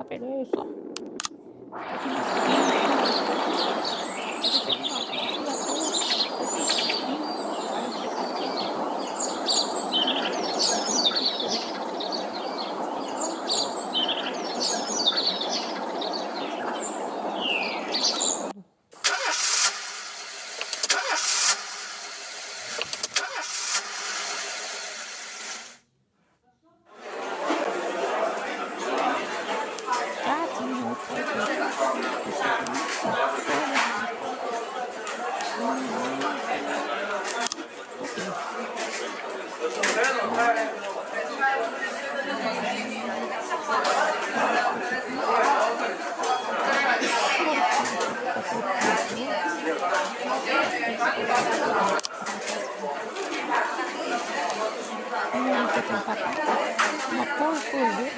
já pegou só. Uma porcaria.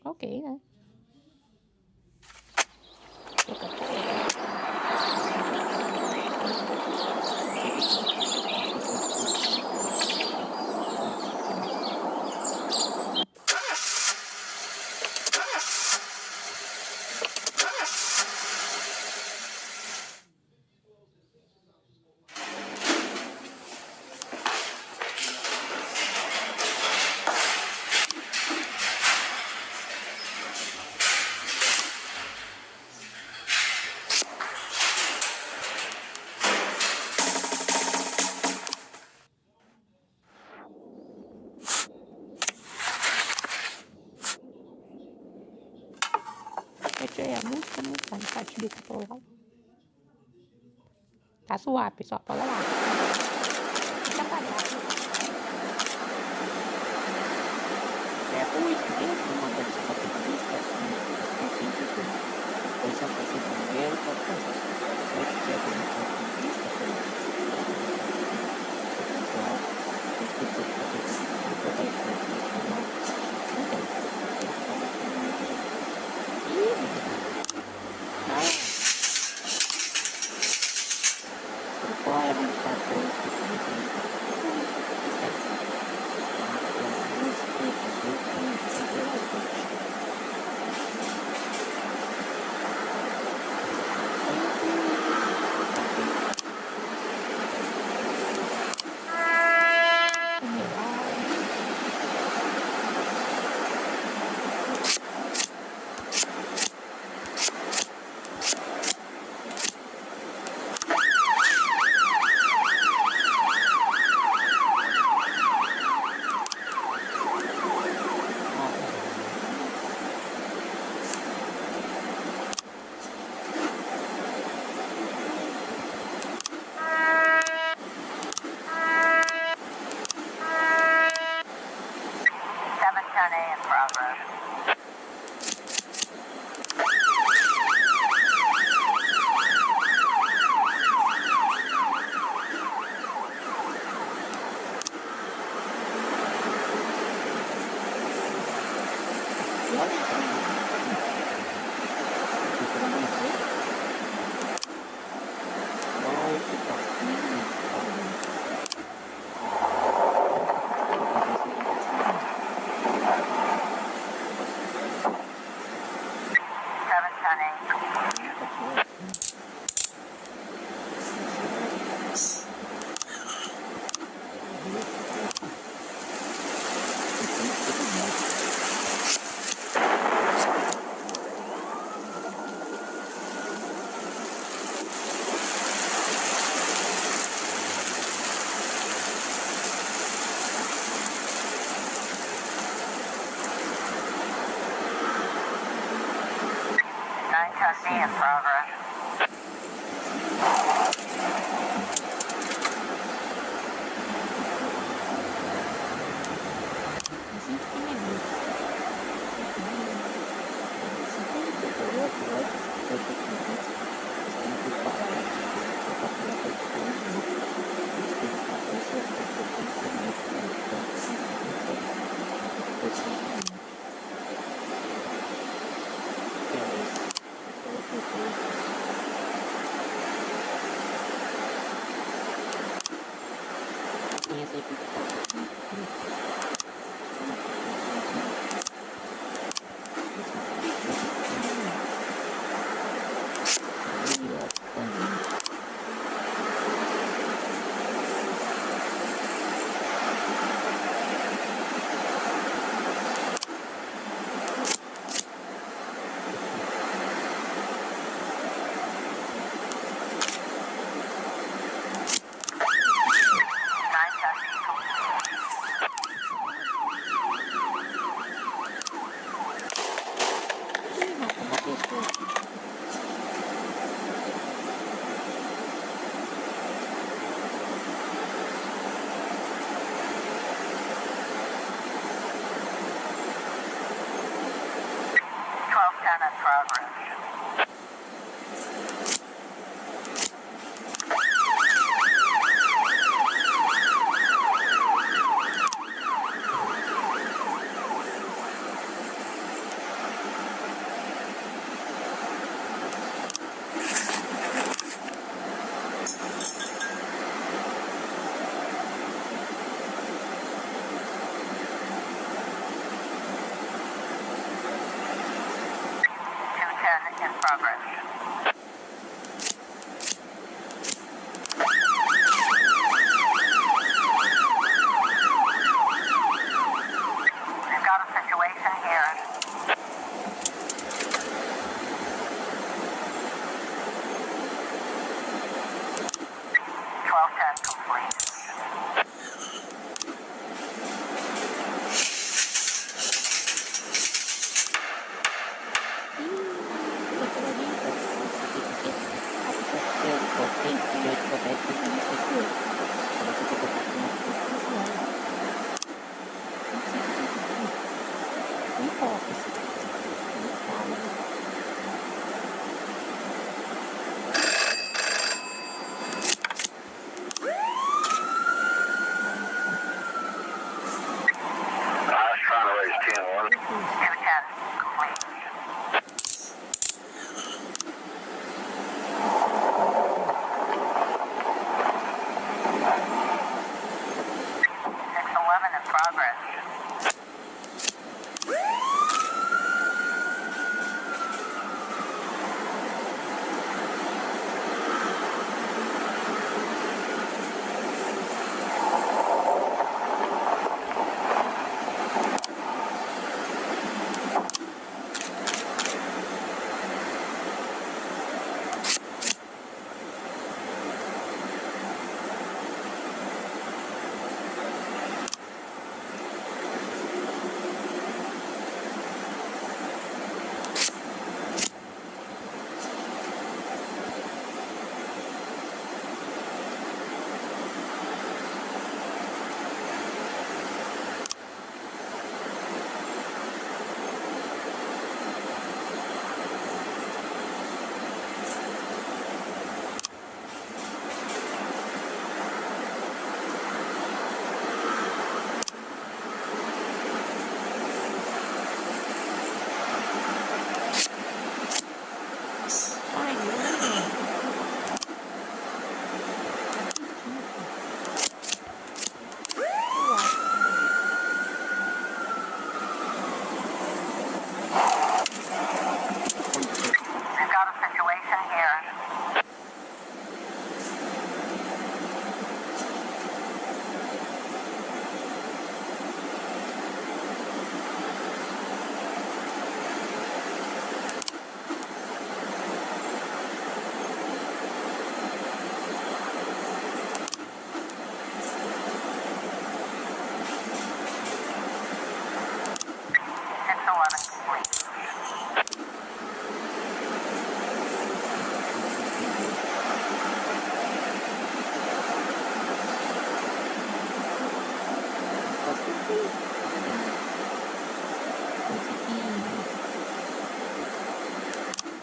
Ok, né? A música não tá no site do Capolão. Tá suave, pessoal. Pode lá. Fica apagado. É o esqueço, uma coisa que você vista. É sempre tudo. Depois só fazer primeiro, depois só que quer que você vista. Pessoal, esqueci de fazer isso. In progress. In progress. We've got a situation here. 1210 complete.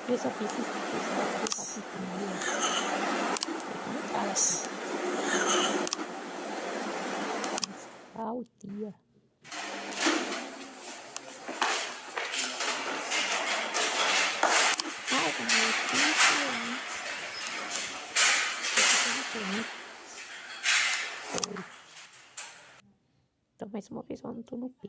Eu só fiz esse rapidinho. Eu não falo assim. Au, tia. Ai, tá meio difícil, hein? Foi. Então, mais uma vez, eu não tô no P.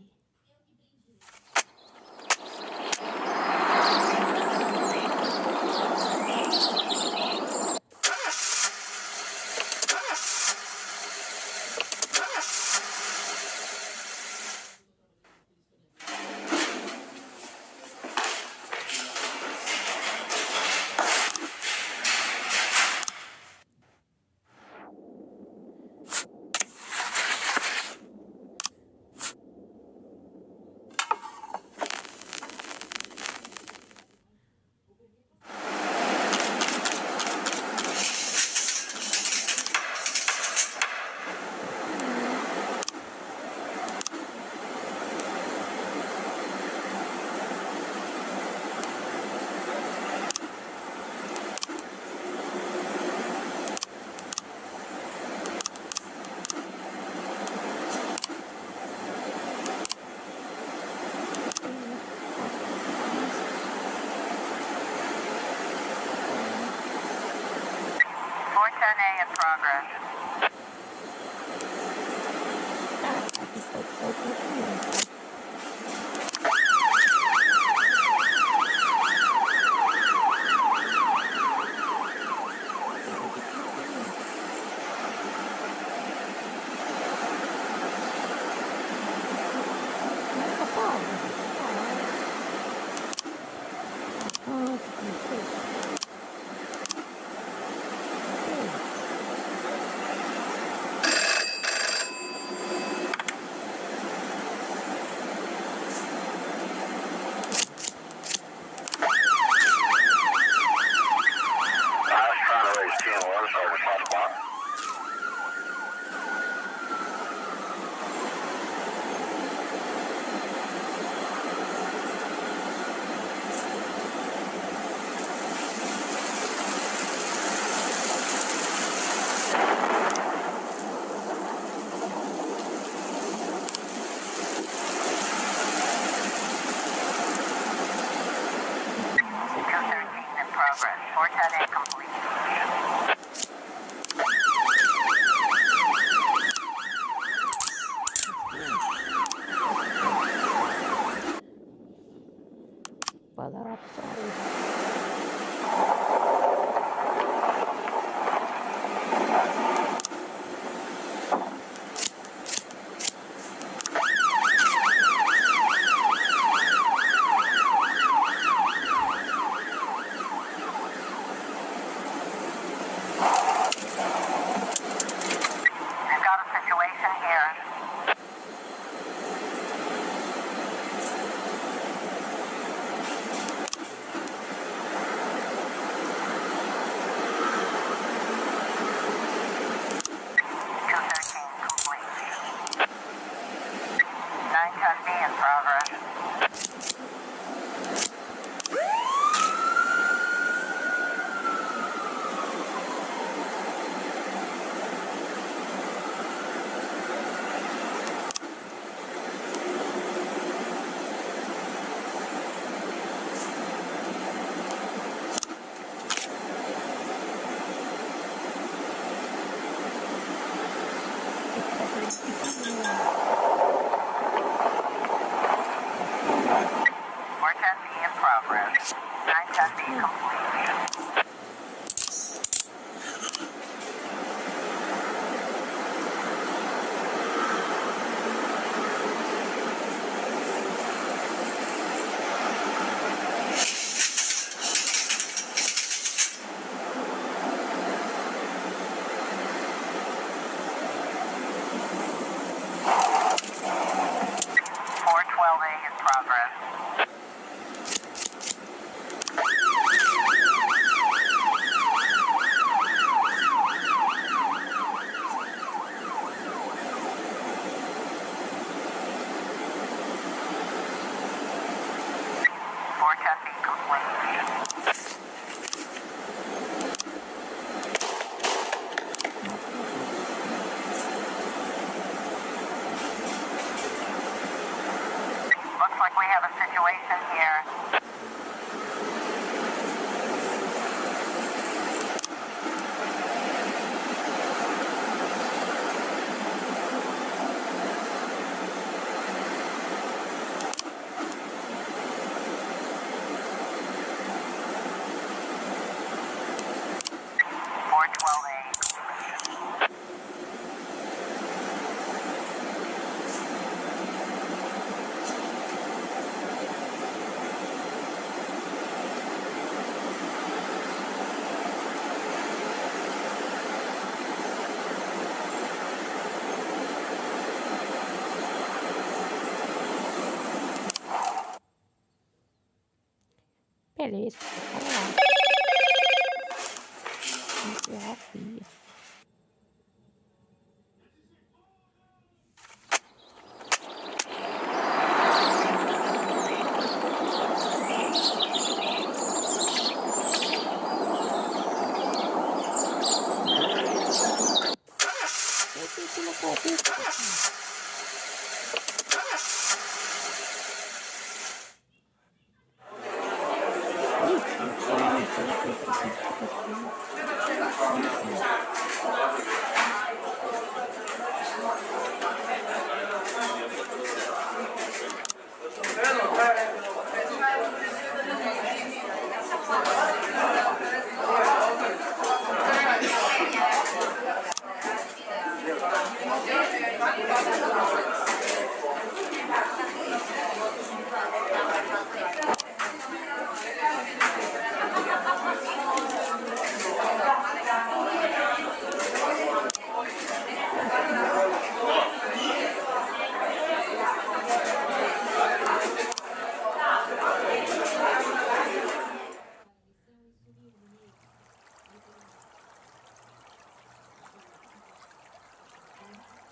A in progress. Aqui pode só o pouquinho. beleza. Vamos lá. Encerrar.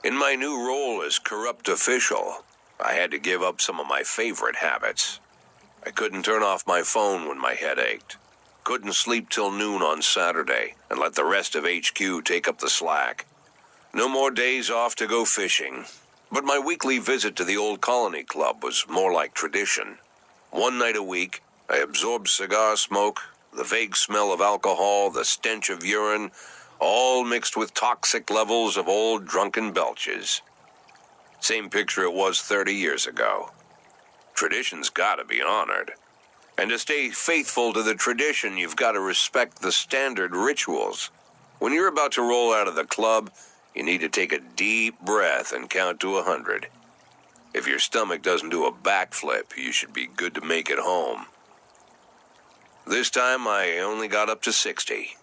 In my new role as corrupt official, I had to give up some of my favorite habits. I couldn't turn off my phone when my head ached. Couldn't sleep till noon on Saturday and let the rest of HQ take up the slack. No more days off to go fishing. But my weekly visit to the old colony club was more like tradition. One night a week, I absorbed cigar smoke, the vague smell of alcohol, the stench of urine, all mixed with toxic levels of old drunken belches. Same picture it was 30 years ago. Tradition's gotta be honored. And to stay faithful to the tradition, you've got to respect the standard rituals. When you're about to roll out of the club, you need to take a deep breath and count to 100. If your stomach doesn't do a backflip, you should be good to make it home. This time, I only got up to 60.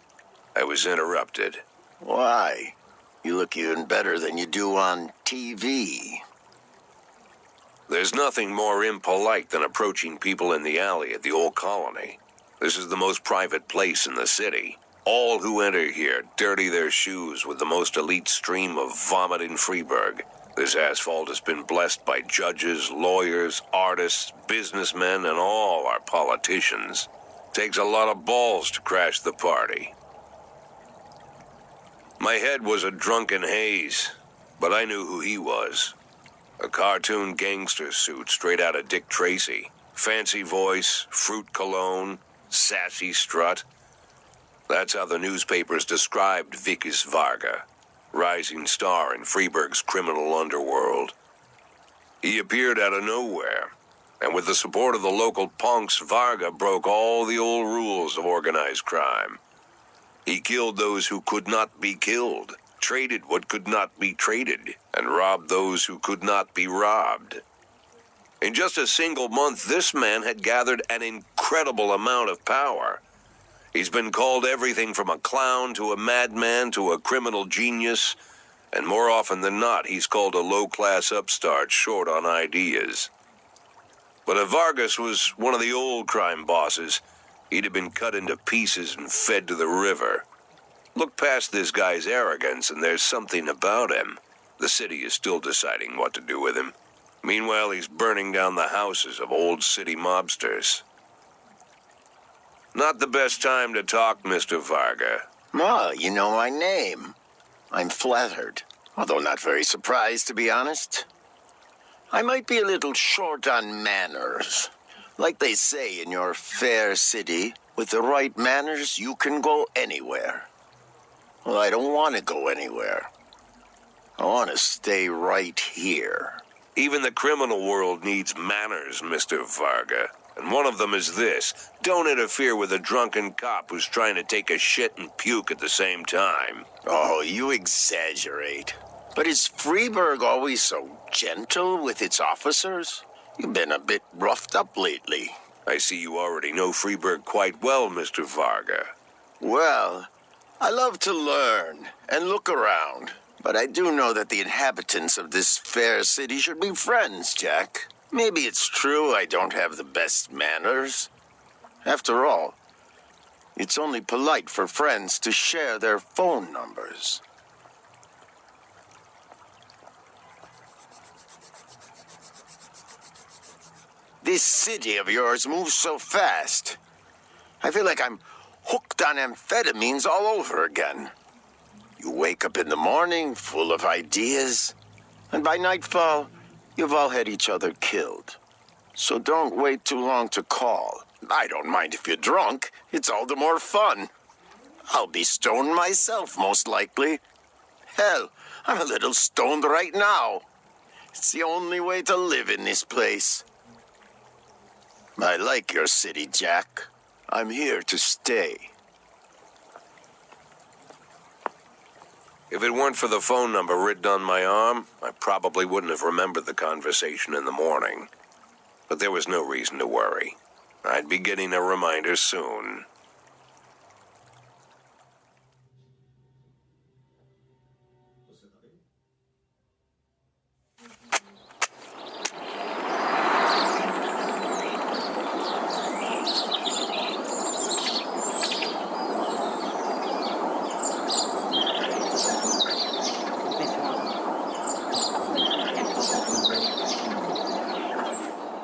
I was interrupted. Why? You look even better than you do on TV. There's nothing more impolite than approaching people in the alley at the old colony. This is the most private place in the city. All who enter here dirty their shoes with the most elite stream of vomit in Freeburg. This asphalt has been blessed by judges, lawyers, artists, businessmen, and all our politicians. Takes a lot of balls to crash the party. My head was a drunken haze, but I knew who he was. A cartoon gangster suit straight out of Dick Tracy. Fancy voice, fruit cologne, sassy strut. That's how the newspapers described Vickis Varga, rising star in Freeburg's criminal underworld. He appeared out of nowhere, and with the support of the local punks, Varga broke all the old rules of organized crime. He killed those who could not be killed, traded what could not be traded, and robbed those who could not be robbed. In just a single month, this man had gathered an incredible amount of power. He's been called everything from a clown to a madman to a criminal genius, and more often than not, he's called a low-class upstart short on ideas. But if Vargas was one of the old crime bosses, he'd have been cut into pieces and fed to the river. Look past this guy's arrogance, and there's something about him. The city is still deciding what to do with him. Meanwhile, he's burning down the houses of old city mobsters. Not the best time to talk, Mr. Varga. Well, you know my name. I'm flattered, although not very surprised, to be honest. I might be a little short on manners. Like they say in your fair city, with the right manners, you can go anywhere. Well, I don't want to go anywhere. I want to stay right here. Even the criminal world needs manners, Mr. Varga. And one of them is this: don't interfere with a drunken cop who's trying to take a shit and puke at the same time. Oh, you exaggerate. But is Freeburg always so gentle with its officers? You've been a bit roughed up lately. I see you already know Freeburg quite well, Mr. Varga. Well, I love to learn and look around. But I do know that the inhabitants of this fair city should be friends, Jack. Maybe it's true I don't have the best manners, After all, it's only polite for friends to share their phone numbers. This city of yours moves so fast. I feel like I'm hooked on amphetamines all over again. You wake up in the morning full of ideas, and by nightfall, you've all had each other killed. So don't wait too long to call. I don't mind if you're drunk. It's all the more fun. I'll be stoned myself, most likely. Hell, I'm a little stoned right now. It's the only way to live in this place. I like your city, Jack. I'm here to stay. If it weren't for the phone number written on my arm, I probably wouldn't have remembered the conversation in the morning. But there was no reason to worry. I'd be getting a reminder soon.